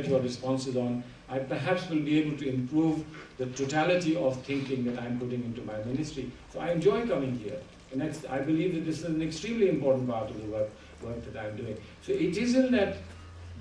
get your responses on, I perhaps will be able to improve the totality of thinking that I'm putting into my ministry. So I enjoy coming here. And I believe that this is an extremely important part of the work that I'm doing. So it isn't that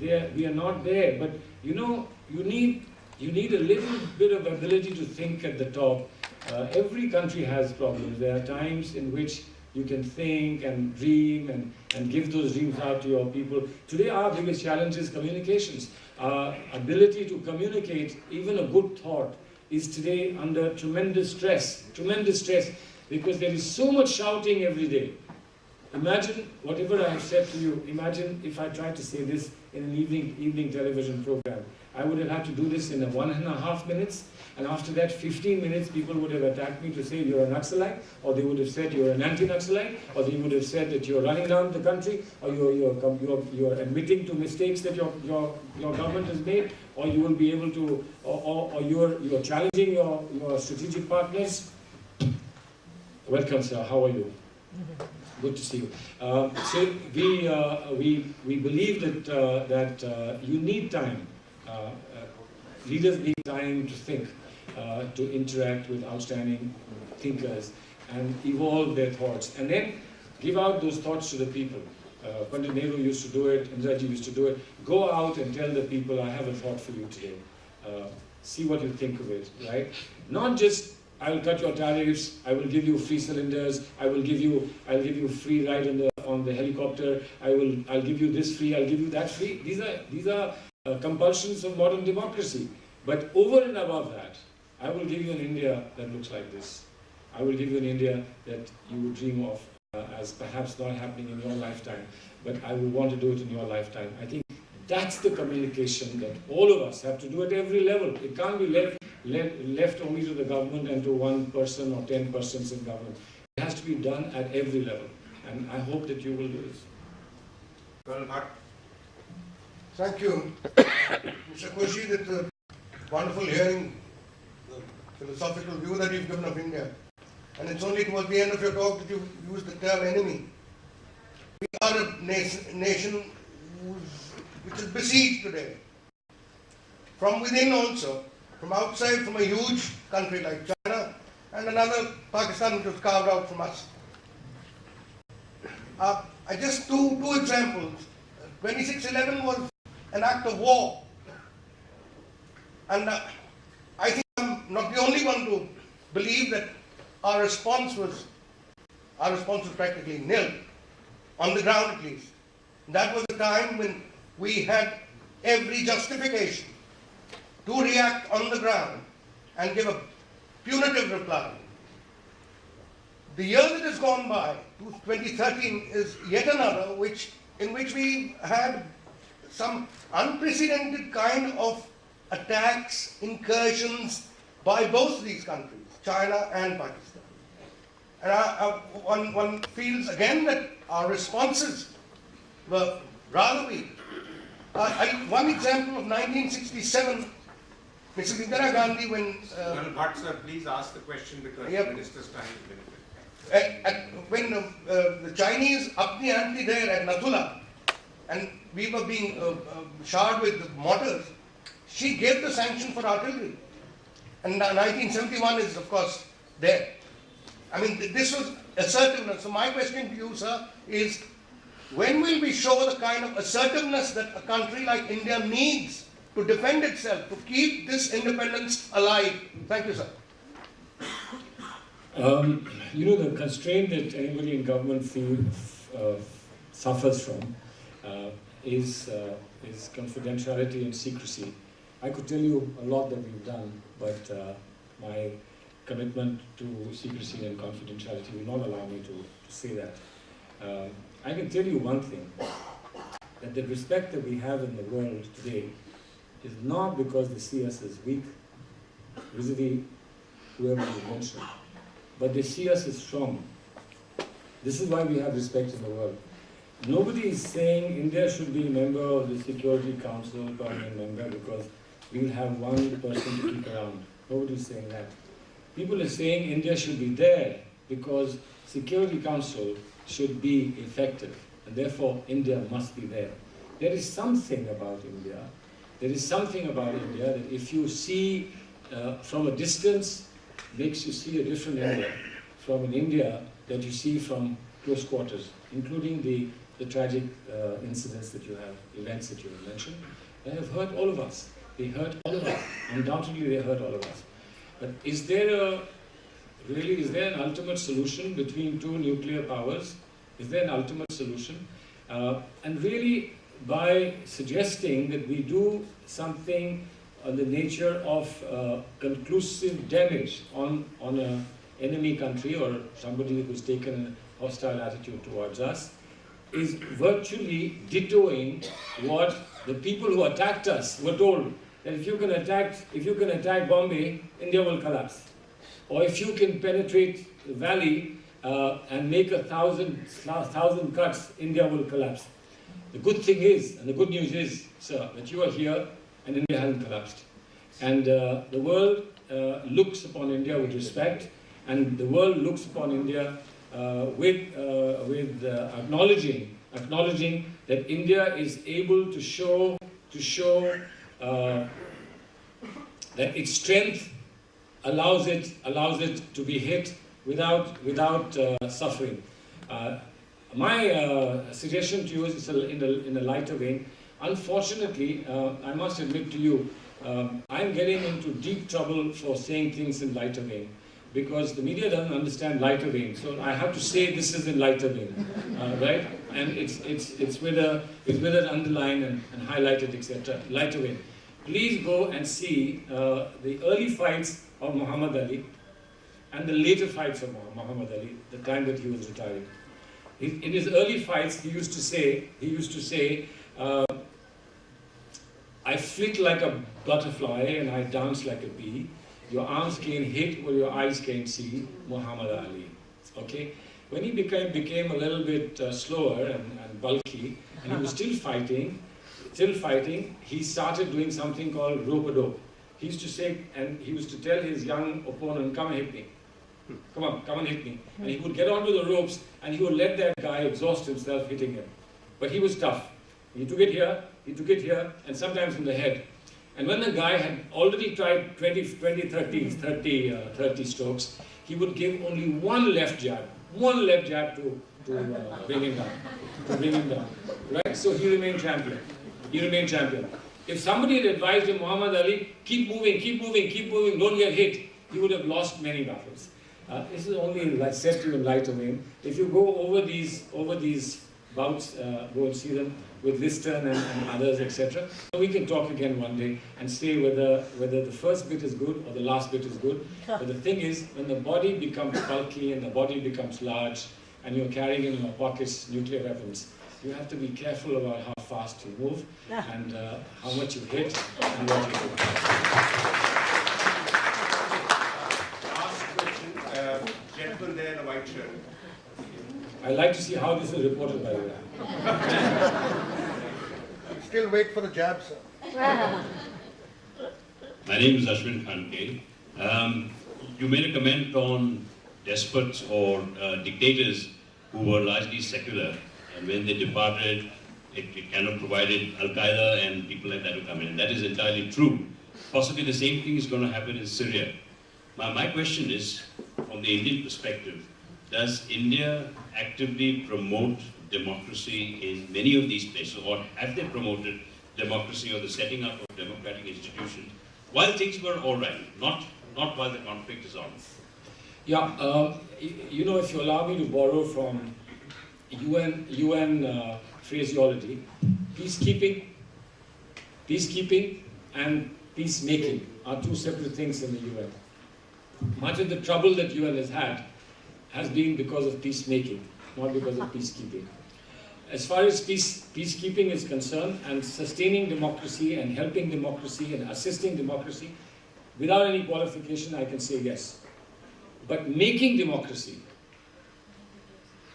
we are not there, but you know, you need a little bit of ability to think at the top. Every country has problems. There are times in which you can think and dream and give those dreams out to your people. Today our biggest challenge is communications. Our ability to communicate even a good thought is today under tremendous stress, because there is so much shouting every day. Imagine whatever I have said to you, imagine if I tried to say this in an evening television program. I would have had to do this in 1.5 minutes, and after that 15 minutes people would have attacked me to say you're a Naxalite, or they would have said you're an anti-Naxalite, or they would have said that you're running down the country, or you're admitting to mistakes that your government has made, or you will be able to, or you're challenging your strategic partners. Welcome, sir. How are you? Good to see you. So we believe that you need time. Leaders need time to think, to interact with outstanding thinkers and evolve their thoughts, and then give out those thoughts to the people. Pandit Nehru used to do it, Indiraji used to do it. Go out and tell the people, I have a thought for you today. See what you think of it, right? Not just, I will cut your tariffs, I will give you free cylinders, I'll give you free ride on the helicopter, I'll give you this free, I'll give you that free. These are compulsions of modern democracy. But over and above that, I will give you an India that looks like this. I will give you an India that you would dream of as perhaps not happening in your lifetime, but I will want to do it in your lifetime. I think that's the communication that all of us have to do at every level. It can't be left only to the government and to one person or 10 persons in government. It has to be done at every level. And I hope that you will do this. Well, thank you, Mr. Koshi, that the wonderful hearing, the philosophical view that you've given of India. And it's only towards the end of your talk that you used the term enemy. We are a nation which is besieged today. From within also, from outside, from a huge country like China, and another Pakistan which was carved out from us. I just two examples. 26/11 was an act of war. And I think I'm not the only one to believe that our response was practically nil, on the ground at least. That was the time when we had every justification to react on the ground and give a punitive reply. The year that has gone by, 2013, is yet another in which we had some unprecedented kind of attacks, incursions by both these countries, China and Pakistan. And one feels again that our responses were rather weak. One example of 1967, Mrs. Indira Gandhi, when... well, Bhatt sir, please ask the question because yeah, the minister's time is limited. When the Chinese upped the ante there at Nathula, and we were being showered with mortars, she gave the sanction for artillery. And 1971 is, of course, there. I mean, this was assertiveness. So my question to you, sir, is when will we show the kind of assertiveness that a country like India needs to defend itself, to keep this independence alive? Thank you, sir. You know, the constraint that anybody in government suffers from is confidentiality and secrecy. I could tell you a lot that we've done, but my commitment to secrecy and confidentiality will not allow me to say that. I can tell you one thing, that the respect that we have in the world today is not because they see us as weak, vis-a-vis whoever you mentioned, but they see us as strong. This is why we have respect in the world. Nobody is saying India should be a member of the Security Council, permanent member, because we'll have one person to keep around. Nobody is saying that. People are saying India should be there because Security Council should be effective, and therefore India must be there. There is something about India There is something about India that if you see from a distance, makes you see a different India from an India that you see from close quarters, including the tragic incidents that you have, events that you have mentioned. They have hurt all of us. They hurt all of us. Undoubtedly, they hurt all of us. But is there an ultimate solution between two nuclear powers? Is there an ultimate solution? And really, by suggesting that we do something on the nature of conclusive damage on an enemy country or somebody who's taken a hostile attitude towards us, is virtually dittoing what the people who attacked us were told, that if you can attack Bombay, India will collapse. Or if you can penetrate the valley and make 1,000 cuts, India will collapse. The good thing is, and the good news is, sir, that you are here and India hasn't collapsed. And the world looks upon India with respect, and the world looks upon India with acknowledging that India is able to show that its strength allows it to be hit without suffering. My suggestion to you is in a lighter vein. Unfortunately, I must admit to you, I'm getting into deep trouble for saying things in lighter vein, because the media doesn't understand lighter vein. So I have to say this is in lighter vein, right? And it's with an underline and highlighted, etc. Lighter vein. Please go and see the early fights of Muhammad Ali and the later fights of Muhammad Ali, the time that he was retiring. In his early fights, he used to say, I flit like a butterfly and I dance like a bee. Your arms can't hit or your eyes can't see. Muhammad Ali. Okay? When he became a little bit slower and bulky, and he was still fighting, he started doing something called rope-a-dope. He used to say, and he used to tell his young opponent, come and hit me. Come and hit me. And he would get onto the ropes and he would let that guy exhaust himself hitting him. But he was tough. He took it here, and sometimes in the head. And when the guy had already tried 30 strokes, he would give only one left jab to bring him down. Right? So he remained champion. If somebody had advised him, Muhammad Ali, keep moving, don't get hit, he would have lost many battles. This is only said to you in lighter vein. If you go over these bouts, go and see them with Liston and others, etc. So we can talk again one day and say whether the first bit is good or the last bit is good. But the thing is, when the body becomes bulky and the body becomes large and you're carrying in your pockets nuclear weapons, you have to be careful about how fast you move and how much you hit and what you do. Last question, gentleman there in the white shirt. I'd like to see how this is reported, by the way. Still wait for the jab, sir. My name is Ashwin Khanke. You made a comment on despots or dictators who were largely secular, and when they departed, it kind of provided Al-Qaeda and people like that to come in. And that is entirely true. Possibly the same thing is going to happen in Syria. My question is, from the Indian perspective, does India actively promote democracy in many of these places, or have they promoted democracy or the setting up of democratic institutions while things were all right, not while the conflict is on? Yeah, you know, if you allow me to borrow from UN phraseology, peacekeeping and peacemaking are two separate things in the UN. Much of the trouble that UN has had has been because of peacemaking, not because of peacekeeping. As far as peacekeeping is concerned, and sustaining democracy and helping democracy and assisting democracy, without any qualification, I can say yes. But making democracy,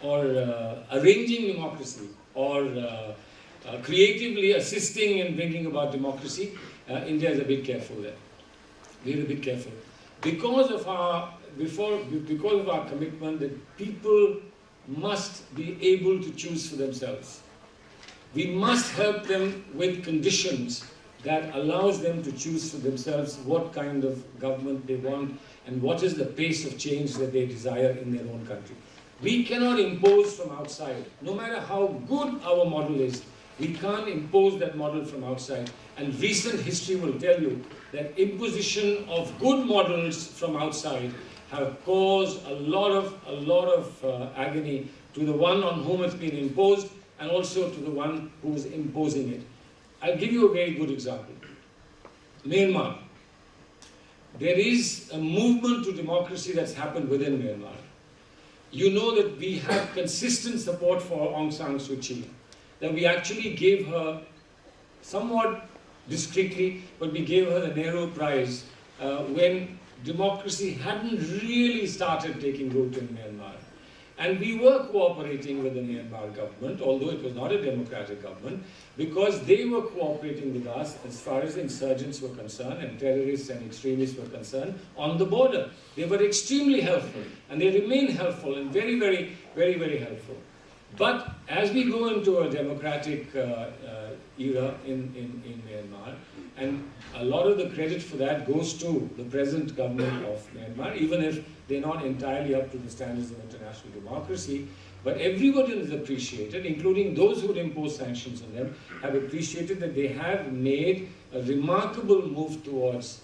or arranging democracy, or creatively assisting in bringing about democracy, India is a bit careful there. We're a bit careful. Because of our commitment that people must be able to choose for themselves. We must help them with conditions that allows them to choose for themselves what kind of government they want and what is the pace of change that they desire in their own country. We cannot impose from outside. No matter how good our model is, we can't impose that model from outside. And recent history will tell you that imposition of good models from outside have caused a lot of agony to the one on whom it's been imposed and also to the one who is imposing it. I'll give you a very good example. Myanmar. There is a movement to democracy that's happened within Myanmar. You know that we have consistent support for Aung San Suu Kyi, that we actually gave her, somewhat discreetly, but we gave her the Nehru Prize when democracy hadn't really started taking root in Myanmar. And we were cooperating with the Myanmar government, although it was not a democratic government, because they were cooperating with us as far as insurgents were concerned and terrorists and extremists were concerned on the border. They were extremely helpful, and they remain helpful and very, very, very, very helpful. But as we go into a democratic era in Myanmar, and a lot of the credit for that goes to the present government of Myanmar, even if they're not entirely up to the standards of international democracy, but everybody has appreciated, including those who would impose sanctions on them, have appreciated that they have made a remarkable move towards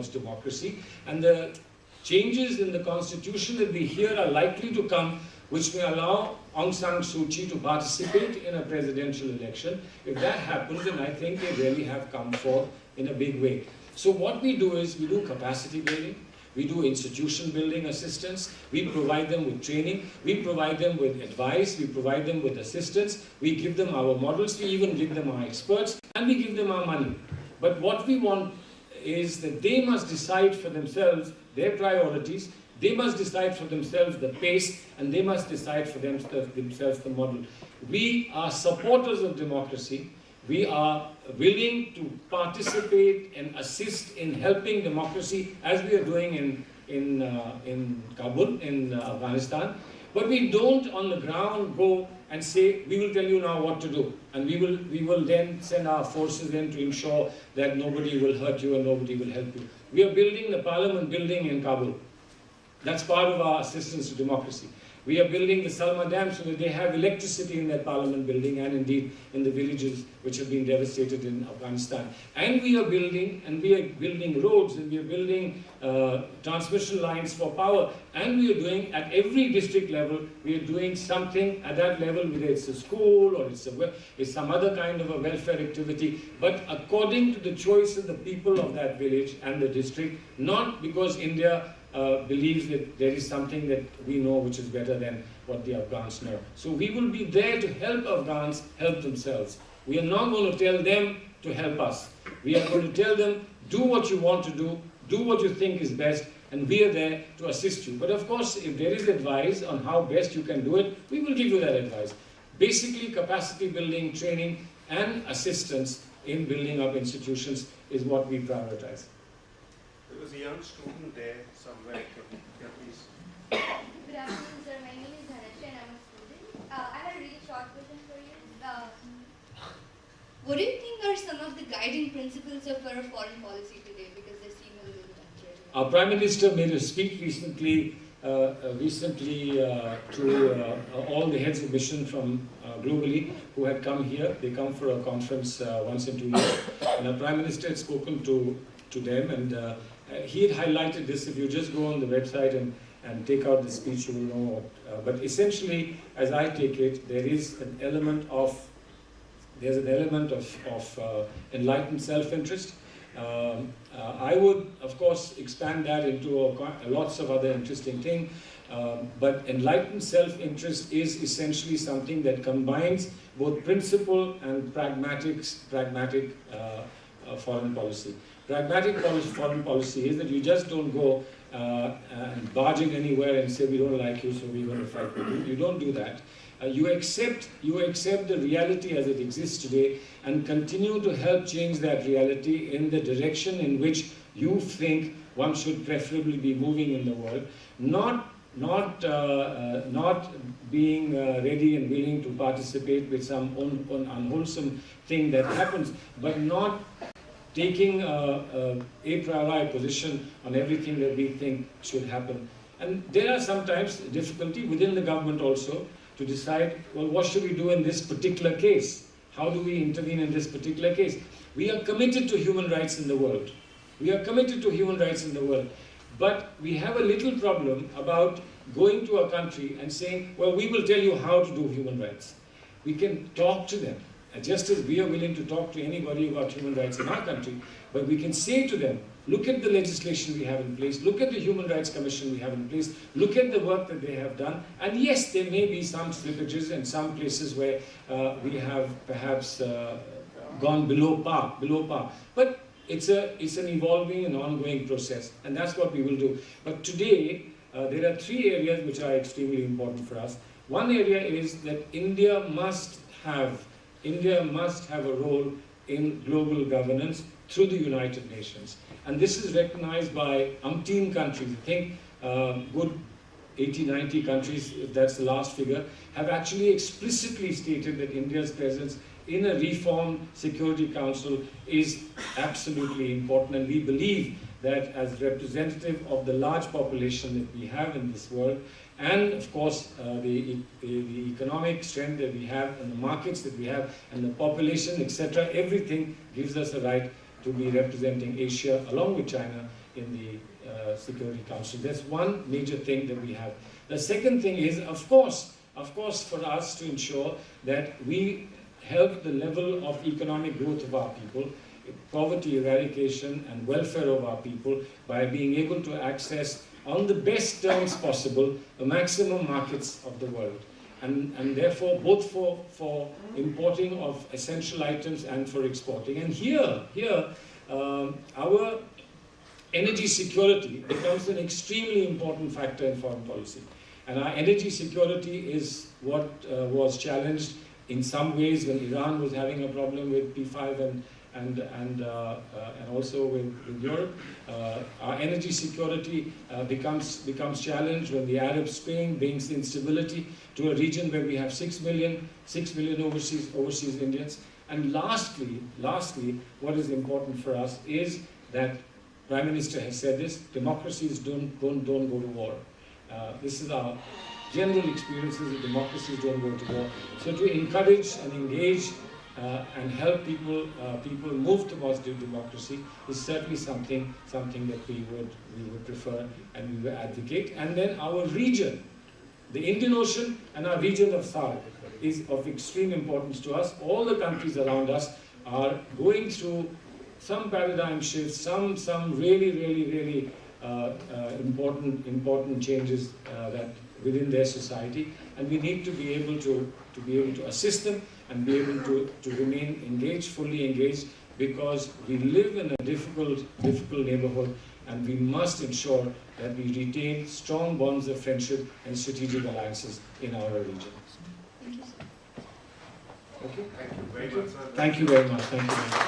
democracy. And the changes in the constitution that we hear are likely to come, which may allow Aung San Suu Kyi to participate in a presidential election. If that happens, then I think they really have come forth in a big way. So what we do is we do capacity building, we do institution building assistance, we provide them with training, we provide them with advice, we provide them with assistance, we give them our models, we even give them our experts, and we give them our money. But what we want is that they must decide for themselves their priorities, they must decide for themselves the pace, and they must decide for themselves the model. We are supporters of democracy. We are willing to participate and assist in helping democracy, as we are doing in Kabul, in Afghanistan. But we don't on the ground go and say, we will tell you now what to do. And we will then send our forces in to ensure that nobody will hurt you and nobody will help you. We are building the parliament building in Kabul. That's part of our assistance to democracy. We are building the Salma Dam so that they have electricity in that parliament building and indeed in the villages which have been devastated in Afghanistan. And we are building roads, and we are building transmission lines for power. And we are doing, at every district level, we are doing something at that level, whether it's a school or it's some other kind of a welfare activity, but according to the choice of the people of that village and the district, not because India believes that there is something that we know which is better than what the Afghans know. So we will be there to help Afghans help themselves. We are not going to tell them to help us. We are going to tell them, do what you want to do what you think is best, and we are there to assist you. But of course, if there is advice on how best you can do it, we will give you that advice. Basically, capacity building, training, and assistance in building up institutions is what we prioritize. There was a young student there somewhere. Yeah, please. Good afternoon, sir. My name is Dhanashree and I'm a student. I had a really short question for you. What do you think are some of the guiding principles of our foreign policy today? Because they seem a little bit unclear. Our Prime Minister made a speech recently to all the heads of mission from globally who had come here. They come for a conference once in 2 years. And our Prime Minister had spoken to them, and he had highlighted this. If you just go on the website and take out the speech, you will know what. But essentially, as I take it, there's an element of enlightened self-interest. I would, of course, expand that into lots of other interesting things. But enlightened self-interest is essentially something that combines both principle and pragmatic foreign policy. Pragmatic foreign policy is that you just don't go and barge in anywhere and say, we don't like you, so we're going to fight with you. You don't do that. You accept the reality as it exists today and continue to help change that reality in the direction in which you think one should preferably be moving in the world, not being ready and willing to participate with some unwholesome thing that happens, but not taking a priori position on everything that we think should happen. And there are sometimes difficulty within the government also to decide, well, what should we do in this particular case? How do we intervene in this particular case? We are committed to human rights in the world. We are committed to human rights in the world. But we have a little problem about going to a country and saying, well, we will tell you how to do human rights. We can talk to them, just as we are willing to talk to anybody about human rights in our country, but we can say to them, look at the legislation we have in place, look at the Human Rights Commission we have in place, look at the work that they have done, and yes, there may be some slippages in some places where we have perhaps gone below par, but it's an evolving and ongoing process, and that's what we will do. But today, there are three areas which are extremely important for us. One area is that India must have a role in global governance through the United Nations. And this is recognized by umpteen countries. I think good 80, 90 countries, if that's the last figure, have actually explicitly stated that India's presence in a reformed Security Council is absolutely important. And we believe that as representative of the large population that we have in this world, and of course the economic strength that we have, and the markets that we have, and the population, etc., everything gives us a right to be representing Asia along with China in the Security Council. That's one major thing that we have. The second thing is, of course, for us to ensure that we help the level of economic growth of our people, poverty eradication and welfare of our people by being able to access on the best terms possible the maximum markets of the world. And therefore, both for importing of essential items and for exporting. And here our energy security becomes an extremely important factor in foreign policy. And our energy security is what was challenged in some ways when Iran was having a problem with P5 and also with Europe. Our energy security becomes challenged when the Arab Spring brings instability to a region where we have 6 million overseas Indians. And lastly, what is important for us is that Prime Minister has said this: democracies don't go to war. This is our general experiences that democracies don't go to war. So to encourage and engage and help people move towards democracy is certainly something that we would prefer and we would advocate. And then our region, the Indian Ocean and our region of SAARC, is of extreme importance to us. All the countries around us are going through some paradigm shifts, some really important changes that within their society, and we need to be able to assist them and be able to remain engaged, fully engaged, because we live in a difficult neighborhood, and we must ensure that we retain strong bonds of friendship and strategic alliances in our region. Thank you, sir. Okay? Thank you very much, sir. Thank you very much. Thank you very much.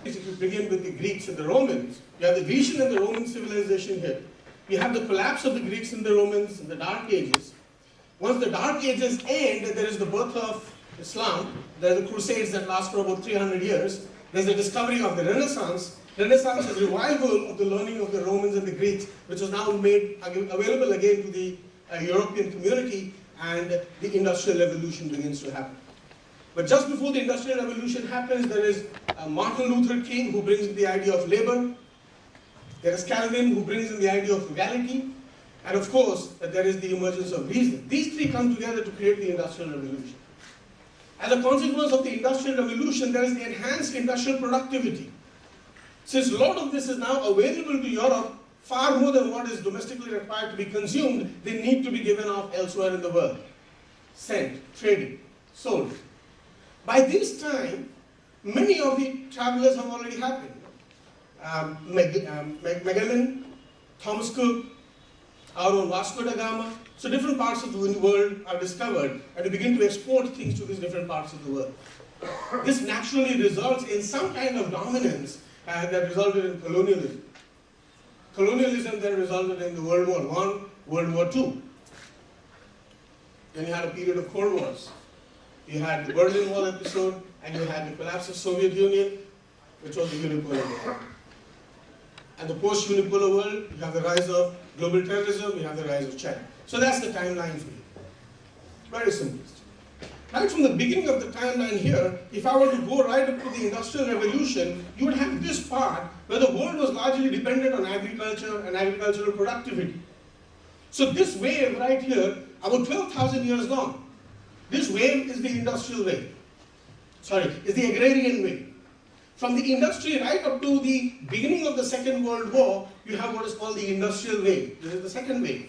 If you begin with the Greeks and the Romans, you have the Grecian and the Roman civilization here. You have the collapse of the Greeks and the Romans in the Dark Ages. Once the Dark Ages end, there is the birth of Islam. There are the Crusades that last for about 300 years. There's the discovery of the Renaissance. Renaissance is revival of the learning of the Romans and the Greeks, which is now made available again to the European community, and the Industrial Revolution begins to happen. But just before the Industrial Revolution happens, there is Martin Luther King, who brings in the idea of labor. There is Calvin, who brings in the idea of frugality. And of course, there is the emergence of reason. These three come together to create the Industrial Revolution. As a consequence of the Industrial Revolution, there is the enhanced industrial productivity. Since a lot of this is now available to Europe, far more than what is domestically required to be consumed, they need to be given off elsewhere in the world. Sent, traded, sold. By this time, many of the travelers have already happened. Magellan, Thomas Cook, our own Vasco da Gama. So different parts of the world are discovered, and we begin to export things to these different parts of the world. This naturally results in some kind of dominance that resulted in colonialism. Colonialism then resulted in the World War I, World War II. Then you had a period of Cold Wars. You had the Berlin Wall episode, and you had the collapse of Soviet Union, which was the unipolar world. And the post-unipolar world, you have the rise of global terrorism, you have the rise of China. So that's the timeline for you. Very simplistic. Right from the beginning of the timeline here, if I were to go right up to the Industrial Revolution, you would have this part where the world was largely dependent on agriculture and agricultural productivity. So this wave right here, about 12,000 years long, this wave is the industrial wave. Sorry, is the agrarian wave. From the industry right up to the beginning of the Second World War, you have what is called the industrial wave. This is the second wave.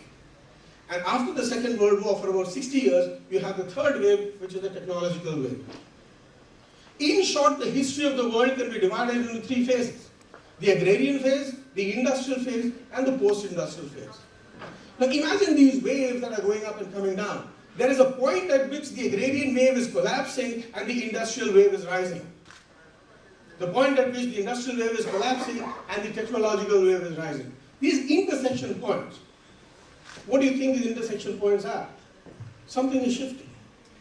And after the Second World War, for about 60 years, you have the third wave, which is the technological wave. In short, the history of the world can be divided into three phases: the agrarian phase, the industrial phase, and the post-industrial phase. Now imagine these waves that are going up and coming down. There is a point at which the agrarian wave is collapsing and the industrial wave is rising. The point at which the industrial wave is collapsing and the technological wave is rising. These intersection points, what do you think these intersection points are? Something is shifting.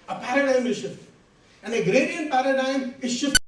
A paradigm is shifting. An agrarian paradigm is shifting